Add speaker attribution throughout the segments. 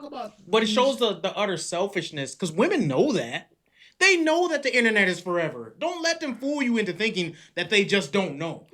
Speaker 1: about
Speaker 2: But it
Speaker 1: these.
Speaker 2: shows the utter selfishness because women know that. They know that the internet is forever. Don't let them fool you into thinking that they just don't know.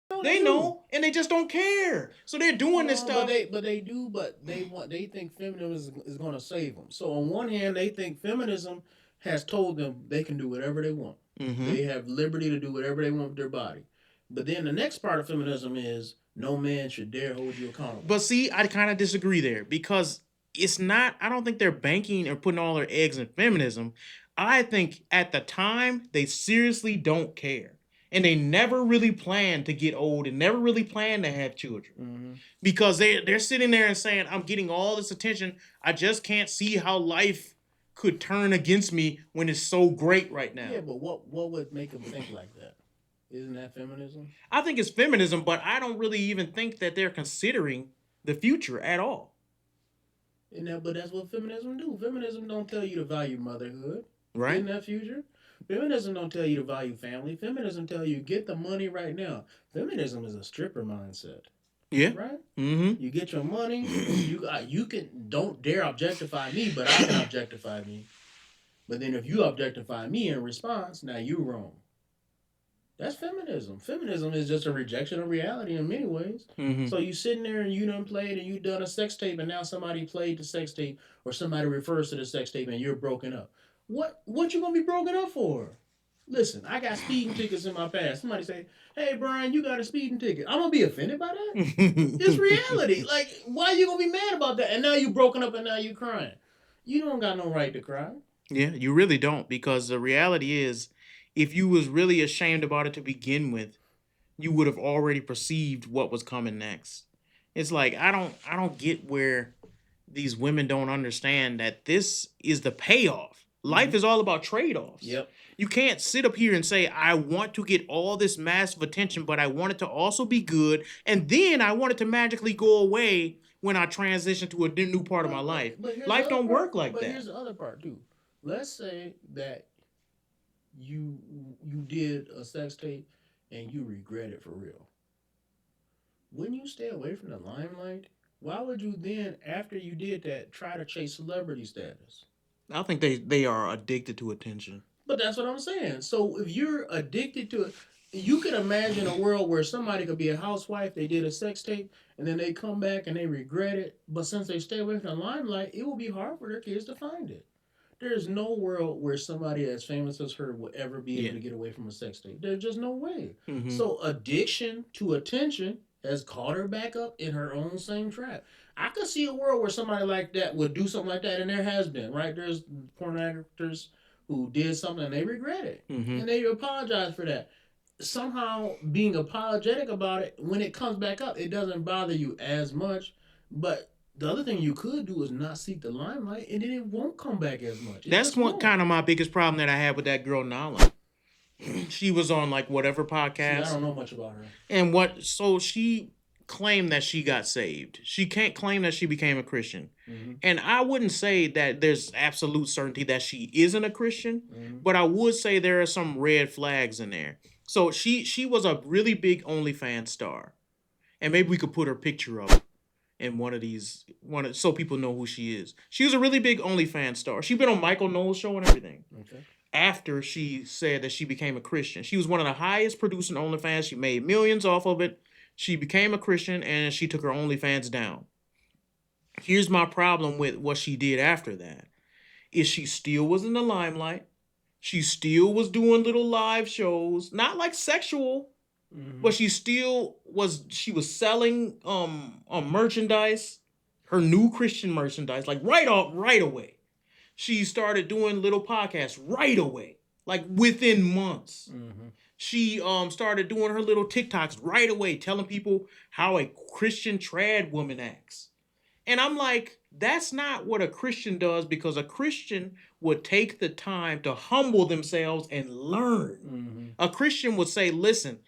Speaker 1: No, they
Speaker 2: They
Speaker 1: do.
Speaker 2: know, and they just don't care. So they're doing this
Speaker 1: No, but
Speaker 2: stuff.
Speaker 1: they do, but they think feminism is going to save them. So on one hand, they think feminism has told them they can do whatever they want.
Speaker 2: Mm-hmm.
Speaker 1: They have liberty to do whatever they want with their body. But then the next part of feminism is no man should dare hold you accountable.
Speaker 2: But see, I kind of disagree there because it's not. I don't think they're banking or putting all their eggs in feminism. I think at the time they seriously don't care, and they never really plan to get old and never really plan to have children.
Speaker 1: Mm-hmm.
Speaker 2: Because they're sitting there and saying, I'm getting all this attention. I just can't see how life could turn against me when it's so great right now.
Speaker 1: Yeah, but what would make them think like that? Isn't that feminism?
Speaker 2: I think it's feminism, but I don't really even think that they're considering the future at all.
Speaker 1: But that's what feminism do. Feminism don't tell you to value motherhood
Speaker 2: Right?
Speaker 1: in that future. Feminism don't tell you to value family. Feminism tell you get the money right now. Feminism is a stripper mindset.
Speaker 2: Yeah.
Speaker 1: Right?
Speaker 2: Mm-hmm.
Speaker 1: You get your money. You can don't dare objectify me, but I can objectify me. But then if you objectify me in response, now you wrong. That's feminism. Feminism is just a rejection of reality in many ways.
Speaker 2: Mm-hmm.
Speaker 1: So you sitting there and you done played and you done a sex tape and now somebody played the sex tape or somebody refers to the sex tape and you're broken up. What you gonna be broken up for? Listen, I got speeding tickets in my past. Somebody say, "Hey Brian, you got a speeding ticket." I'm gonna be offended by that. It's reality. Like, why you gonna be mad about that? And now you broken up and now you crying. You don't got no right to cry.
Speaker 2: Yeah, you really don't, because the reality is, if you was really ashamed about it to begin with, you would have already perceived what was coming next. It's like I don't get where these women don't understand that this is the payoff. Life is all about trade-offs.
Speaker 1: Yep.
Speaker 2: You can't sit up here and say, I want to get all this massive attention, but I want it to also be good, and then I want it to magically go away when I transition to a new part of my life. Life don't work like
Speaker 1: But
Speaker 2: that.
Speaker 1: here's the other part too. Let's say that you you did a sex tape and you regret it for real. Wouldn't you stay away from the limelight? Why would you then, after you did that, try to chase celebrity status?
Speaker 2: I think they are addicted to attention.
Speaker 1: But that's what I'm saying. So if you're addicted to it, you can imagine a world where somebody could be a housewife, they did a sex tape, and then they come back and they regret it. But since they stay away from the limelight, it will be hard for their kids to find it. There's no world where somebody as famous as her will ever be able to get away from a sex tape. There's just no way.
Speaker 2: Mm-hmm.
Speaker 1: So addiction to attention has caught her back up in her own same trap. I could see a world where somebody like that would do something like that, and there has been, right? There's porn actors who did something and they regret it.
Speaker 2: Mm-hmm.
Speaker 1: And they apologize for that. Somehow being apologetic about it, when it comes back up, it doesn't bother you as much. But the other thing you could do is not seek the limelight, and then it won't come back as much.
Speaker 2: That's one kind of my biggest problem that I had with that girl Nala. She was on like whatever podcast.
Speaker 1: See, I don't know much about her.
Speaker 2: And so she claimed that she got saved. She can't claim that she became a Christian.
Speaker 1: Mm-hmm.
Speaker 2: And I wouldn't say that there's absolute certainty that she isn't a Christian, but I would say there are some red flags in there. So she was a really big OnlyFans star. And maybe we could put her picture up in so people know who she is. She was a really big OnlyFans star. She's been on Michael Knowles' show and everything.
Speaker 1: Okay.
Speaker 2: After she said that she became a Christian. She was one of the highest producing OnlyFans. She made millions off of it. She became a Christian and she took her OnlyFans down. Here's my problem with what she did after that. Is she still was in the limelight. She still was doing little live shows. Not like sexual, but she was selling merchandise, her new Christian merchandise, like right away. She started doing little podcasts right away, like within months.
Speaker 1: Mm-hmm.
Speaker 2: She started doing her little TikToks right away, telling people how a Christian trad woman acts. And I'm like, that's not what a Christian does, because a Christian would take the time to humble themselves and learn.
Speaker 1: Mm-hmm.
Speaker 2: A Christian would say, listen,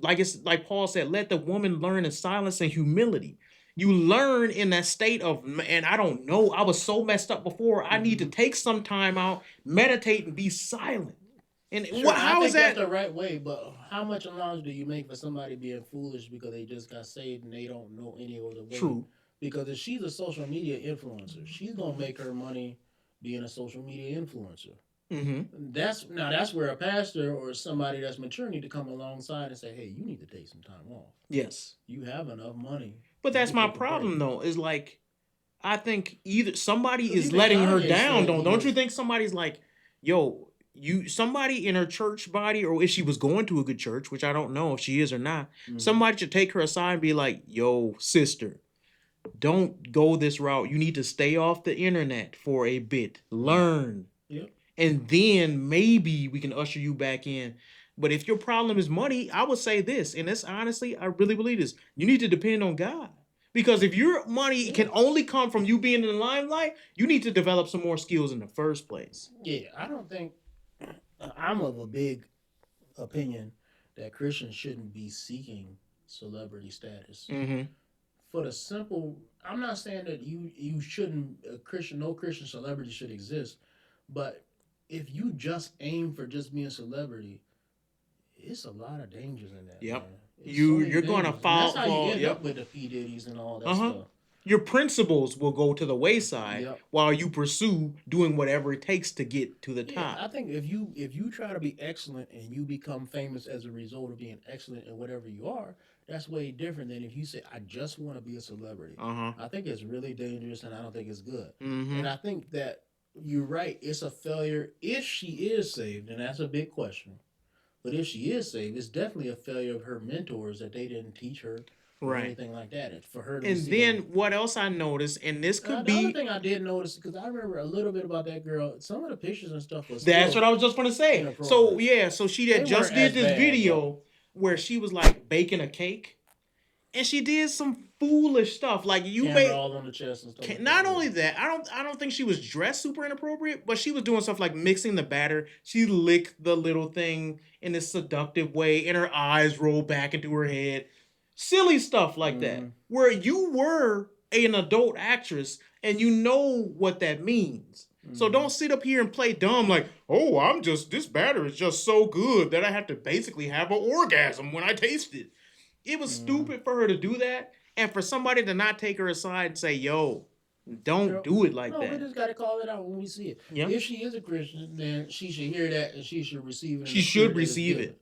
Speaker 2: like Paul said, let the woman learn in silence and humility. You learn in that state of, and I don't know, I was so messed up before. I need to take some time out, meditate, and be silent. And
Speaker 1: Sure,
Speaker 2: how is that
Speaker 1: the right way? But how much allowance do you make for somebody being foolish because they just got saved and they don't know any other way?
Speaker 2: True.
Speaker 1: Because if she's a social media influencer, she's gonna make her money being a social media influencer.
Speaker 2: Mm-hmm.
Speaker 1: That's where a pastor or somebody that's mature need to come alongside and say, hey, you need to take some time off.
Speaker 2: Yes.
Speaker 1: You have enough money.
Speaker 2: But
Speaker 1: You
Speaker 2: that's
Speaker 1: can
Speaker 2: my
Speaker 1: take a break.
Speaker 2: problem though. Is like I think either somebody
Speaker 1: Because
Speaker 2: is
Speaker 1: even
Speaker 2: letting her
Speaker 1: Kanye
Speaker 2: down.
Speaker 1: said
Speaker 2: Don't
Speaker 1: he
Speaker 2: don't you
Speaker 1: was
Speaker 2: think somebody's like, yo, you somebody in her church body, or if she was going to a good church, which I don't know if she is or not,
Speaker 1: mhm.
Speaker 2: somebody should take her aside and be like, yo, sister, don't go this route. You need to stay off the internet for a bit. Learn.
Speaker 1: Yep.
Speaker 2: And then maybe we can usher you back in. But if your problem is money, I would say this, and this honestly, I really believe this. You need to depend on God. Because if your money
Speaker 1: Yeah.
Speaker 2: can only come from you being in the limelight, you need to develop some more skills in the first place.
Speaker 1: Yeah, I don't think I'm of a big opinion that Christians shouldn't be seeking celebrity status.
Speaker 2: Mm-hmm.
Speaker 1: For the simple, I'm not saying that you shouldn't a Christian no Christian celebrity should exist, but if you just aim for just being a celebrity, it's a lot of dangers in that,
Speaker 2: Yep.
Speaker 1: man. It's so many
Speaker 2: You're gonna
Speaker 1: dangers, and that's how you
Speaker 2: fall.
Speaker 1: end
Speaker 2: Yep.
Speaker 1: up with the P Diddy's and all that
Speaker 2: Uh-huh.
Speaker 1: stuff.
Speaker 2: Your principles will go to the wayside
Speaker 1: Yep.
Speaker 2: while you pursue doing whatever it takes to get to the
Speaker 1: Yeah, I
Speaker 2: top.
Speaker 1: think if you try to be excellent and you become famous as a result of being excellent in whatever you are, that's way different than if you say I just want to be a celebrity.
Speaker 2: Uh-huh.
Speaker 1: I think it's really dangerous and I don't think it's good.
Speaker 2: Mm-hmm.
Speaker 1: And I think that you're right. It's a failure if she is saved, and that's a big question. But if she is saved, it's definitely a failure of her mentors that they didn't teach her or
Speaker 2: Right.
Speaker 1: anything like that. And for her to be
Speaker 2: And then
Speaker 1: seeking.
Speaker 2: what else I noticed, and this could
Speaker 1: The other
Speaker 2: be
Speaker 1: thing I did notice, because I remember a little bit about that girl, some of the pictures and stuff was
Speaker 2: that's
Speaker 1: still
Speaker 2: what I was just gonna say. So
Speaker 1: inappropriate.
Speaker 2: yeah, so she
Speaker 1: They
Speaker 2: had just
Speaker 1: weren't
Speaker 2: did
Speaker 1: as
Speaker 2: this
Speaker 1: bad, but
Speaker 2: video where she was like baking a cake, and she did some foolish stuff. Like you
Speaker 1: camera
Speaker 2: may
Speaker 1: all on the chest and stuff like that.
Speaker 2: not
Speaker 1: Yeah.
Speaker 2: only that, I don't think she was dressed super inappropriate, but she was doing stuff like mixing the batter. She licked the little thing in this seductive way, and her eyes rolled back into her head. Silly stuff like that.
Speaker 1: Mhm.
Speaker 2: Where you were an adult actress and you know what that means. So
Speaker 1: Mhm.
Speaker 2: don't sit up here and play dumb like, oh, this batter is just so good that I have to basically have an orgasm when I taste it. It was
Speaker 1: Mhm.
Speaker 2: stupid for her to do that and for somebody to not take her aside and say, yo, don't
Speaker 1: Girl,
Speaker 2: do it like
Speaker 1: no, we
Speaker 2: that.
Speaker 1: just got to call it out when we see it.
Speaker 2: Yeah.
Speaker 1: If she is a Christian, then she should hear that and she should receive it. In
Speaker 2: She
Speaker 1: the
Speaker 2: should
Speaker 1: spirit that it's
Speaker 2: receive
Speaker 1: given.
Speaker 2: it.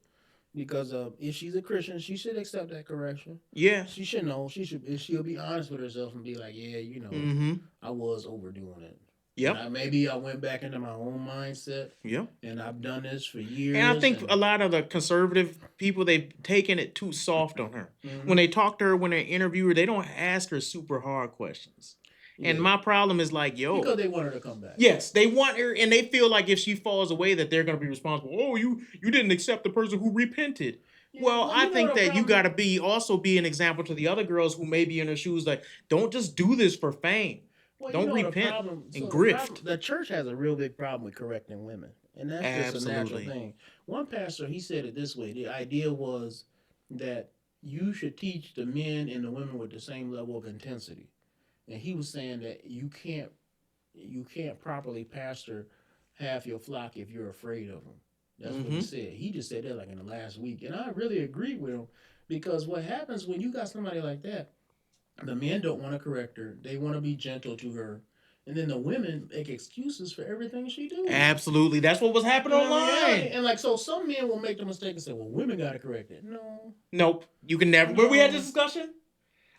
Speaker 1: Because if she's a Christian, she should accept that correction.
Speaker 2: Yeah.
Speaker 1: She should know. She'll be honest with herself and be like, yeah,
Speaker 2: Mm-hmm.
Speaker 1: I was overdoing it.
Speaker 2: Yep.
Speaker 1: Maybe I went back into my own mindset,
Speaker 2: Yep.
Speaker 1: and I've done this for years.
Speaker 2: And I think a lot of the conservative people, they've taken it too soft on her.
Speaker 1: Mhm.
Speaker 2: When they talk to her, when they interview her, they don't ask her super hard questions. And
Speaker 1: Yeah.
Speaker 2: my problem is like,
Speaker 1: because
Speaker 2: yo,
Speaker 1: they want her to come back.
Speaker 2: yes, they want her, and they feel like if she falls away, that they're going to be responsible. Oh, you didn't accept the person who repented.
Speaker 1: Yeah,
Speaker 2: Well, I
Speaker 1: you know
Speaker 2: think
Speaker 1: the
Speaker 2: that you
Speaker 1: problem-
Speaker 2: got to also be an example to the other girls who may be in her shoes. Like, don't just do this for fame.
Speaker 1: Well,
Speaker 2: Don't
Speaker 1: the
Speaker 2: repent
Speaker 1: problem-
Speaker 2: and
Speaker 1: the
Speaker 2: grift.
Speaker 1: the church has a real big problem with correcting women, and that's just a natural
Speaker 2: Absolutely.
Speaker 1: thing. One pastor, he said it this way: the idea was that you should teach the men and the women with the same level of intensity, and he was saying that you can't properly pastor half your flock if you're afraid of them. That's what he
Speaker 2: Mhm.
Speaker 1: said. He just said that like in the last week, and I really agree with him because what happens when you got somebody like that? The men don't want to correct her. They want to be gentle to her. And then the women make excuses for everything she do.
Speaker 2: Absolutely. That's what was happening
Speaker 1: In reality-
Speaker 2: online.
Speaker 1: And like, so some men will make the mistake and say, well, women got to correct it. No.
Speaker 2: Nope. You can never. Where we had
Speaker 1: No.
Speaker 2: this discussion?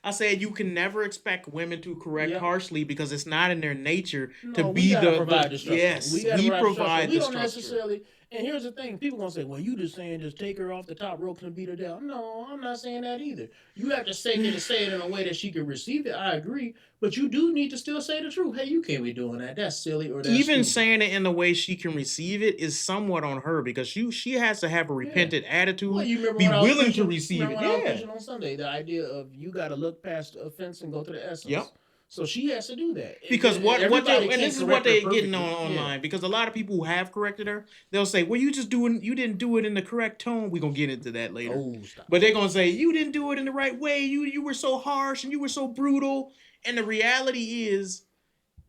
Speaker 2: I said you can never expect women to correct
Speaker 1: Yep.
Speaker 2: harshly because it's not in their nature
Speaker 1: No,
Speaker 2: to
Speaker 1: we
Speaker 2: be
Speaker 1: gotta
Speaker 2: the
Speaker 1: provide the structure.
Speaker 2: yes. We
Speaker 1: gotta
Speaker 2: provide
Speaker 1: We
Speaker 2: the
Speaker 1: don't
Speaker 2: structure.
Speaker 1: necessarily. And here's the thing: people gonna say, "Well, you just saying just take her off the top ropes and beat her down." No, I'm not saying that either. You have to say it in a way that she can receive it. I agree, but you do need to still say the truth. Hey, you can't be doing that. That's silly or that's
Speaker 2: Even
Speaker 1: stupid.
Speaker 2: saying it in the way she can receive it is somewhat on her because she has to have a repentant attitude.
Speaker 1: Well, you remember
Speaker 2: be
Speaker 1: when I was
Speaker 2: willing to
Speaker 1: preaching-
Speaker 2: receive
Speaker 1: remember
Speaker 2: it.
Speaker 1: when I was
Speaker 2: Yeah.
Speaker 1: preaching on Sunday, the idea of you got to look past the offense and go to the essence.
Speaker 2: Yep.
Speaker 1: So she has to do that.
Speaker 2: Because
Speaker 1: Everybody
Speaker 2: and
Speaker 1: can't
Speaker 2: this is
Speaker 1: correct
Speaker 2: what
Speaker 1: her
Speaker 2: they're getting on
Speaker 1: perfectly.
Speaker 2: online.
Speaker 1: Yeah.
Speaker 2: Because a lot of people who have corrected her, they'll say, "Well, you didn't do it in the correct tone." We're gonna get into that later.
Speaker 1: Oh, stop.
Speaker 2: But they're gonna say you didn't do it in the right way. You were so harsh and you were so brutal. And the reality is,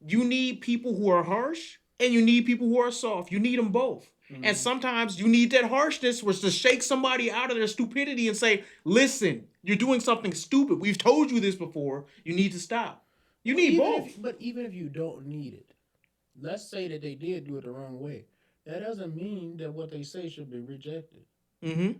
Speaker 2: you need people who are harsh and you need people who are soft. You need them both. And sometimes you need that harshness, which to shake somebody out of their stupidity and say, "Listen, you're doing something stupid. We've told you this before. You need to stop." You
Speaker 1: Well,
Speaker 2: need both.
Speaker 1: but even if you don't need it, let's say that they did do it the wrong way. That doesn't mean that what they say should be rejected.
Speaker 2: Mm-hmm.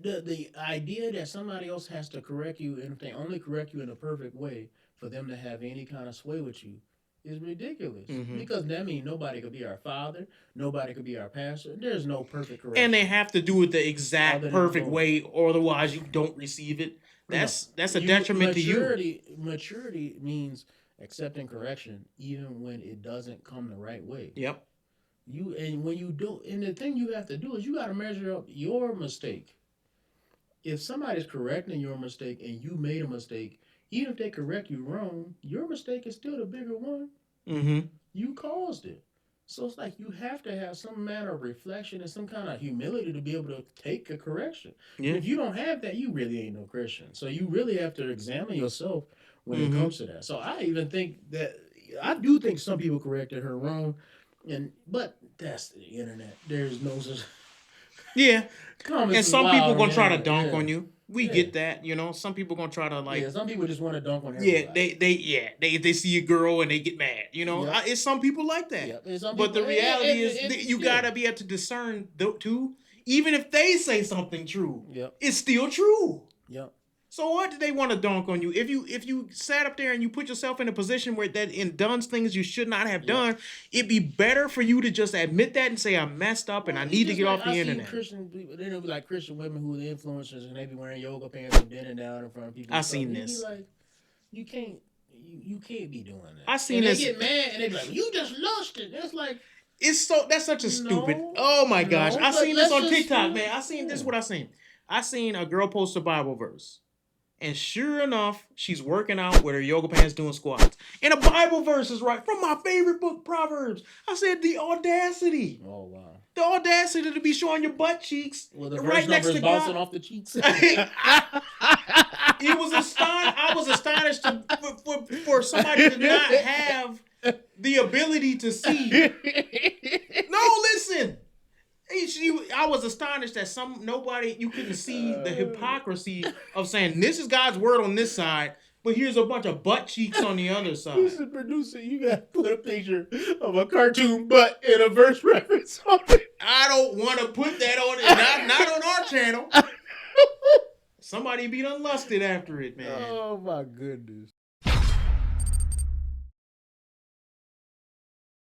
Speaker 1: The idea that somebody else has to correct you, and if they only correct you in a perfect way for them to have any kind of sway with you, is ridiculous.
Speaker 2: Mm-hmm.
Speaker 1: Because that means nobody could be our father, nobody could be our pastor. There's no perfect correction.
Speaker 2: And they have to do it the exact
Speaker 1: Other than
Speaker 2: perfect
Speaker 1: both.
Speaker 2: way, or otherwise you don't receive it. That's a detriment to you.
Speaker 1: Maturity means accepting correction even when it doesn't come the right way.
Speaker 2: Yep.
Speaker 1: And when you do, and the thing you have to do is you got to measure up your mistake. If somebody's correcting your mistake and you made a mistake, even if they correct you wrong, your mistake is still the bigger one.
Speaker 2: Mm-hmm.
Speaker 1: You caused it. So it's like you have to have some manner of reflection and some kind of humility to be able to take a correction.
Speaker 2: Yeah.
Speaker 1: If you don't have that, you really ain't no Christian. So you really have to examine yourself when it
Speaker 2: Mhm.
Speaker 1: comes to that. So I even think that I do think some people corrected her wrong, but that's the internet. There's no such
Speaker 2: Yeah.
Speaker 1: comments.
Speaker 2: And
Speaker 1: is
Speaker 2: some
Speaker 1: wild
Speaker 2: people
Speaker 1: on
Speaker 2: gonna
Speaker 1: the
Speaker 2: try to
Speaker 1: internet.
Speaker 2: dunk
Speaker 1: Yeah.
Speaker 2: on you. We
Speaker 1: Yeah.
Speaker 2: get that, you know. Some people gonna try to like,
Speaker 1: Yeah, some people just want to dunk on
Speaker 2: yeah,
Speaker 1: everybody.
Speaker 2: they see a girl and they get mad, you know.
Speaker 1: Yep.
Speaker 2: It's some people like that.
Speaker 1: Yep. And some
Speaker 2: But the
Speaker 1: people-
Speaker 2: reality is
Speaker 1: and-
Speaker 2: that you
Speaker 1: yeah.
Speaker 2: gotta be able to discern too. Even if they say something true,
Speaker 1: Yep.
Speaker 2: it's still true.
Speaker 1: Yep.
Speaker 2: So what do they want to dunk on you? If you sat up there and you put yourself in a position where that and done things you should not have
Speaker 1: Yep.
Speaker 2: done, it'd be better for you to just admit that and say I messed up and I
Speaker 1: Well,
Speaker 2: need to
Speaker 1: just
Speaker 2: get
Speaker 1: like
Speaker 2: off the
Speaker 1: I seen
Speaker 2: internet.
Speaker 1: Christian people, they know like Christian women who are the influencers and they be wearing yoga pants and bending down in front of people.
Speaker 2: I
Speaker 1: and stuff.
Speaker 2: seen
Speaker 1: You be
Speaker 2: this.
Speaker 1: like, you can't be doing that.
Speaker 2: I seen
Speaker 1: and
Speaker 2: this.
Speaker 1: They get mad and they be like, you just lost it. It's like,
Speaker 2: That's such a stupid.
Speaker 1: No,
Speaker 2: Oh my gosh,
Speaker 1: no,
Speaker 2: I
Speaker 1: but
Speaker 2: seen this
Speaker 1: let's
Speaker 2: on
Speaker 1: just
Speaker 2: TikTok,
Speaker 1: do-
Speaker 2: man. I seen this.
Speaker 1: yeah.
Speaker 2: What I seen? I seen a girl post a Bible verse, and sure enough, she's working out with her yoga pants doing squats, and a Bible verse is right from my favorite book, Proverbs. I said the audacity to be showing your butt cheeks
Speaker 1: well, the
Speaker 2: right
Speaker 1: verse
Speaker 2: next
Speaker 1: number
Speaker 2: to
Speaker 1: is bouncing
Speaker 2: God.
Speaker 1: off the cheeks.
Speaker 2: I was astonished for somebody to not have the ability to see. No, listen. I was astonished that you couldn't see the hypocrisy of saying this is God's word on this side, but here's a bunch of butt cheeks on the other side.
Speaker 1: Mr. Producer, you got to put a picture of a cartoon butt and a verse reference on it.
Speaker 2: I don't want to put that on it. Not on our channel. Somebody be done lusted after it, man.
Speaker 1: Oh my goodness.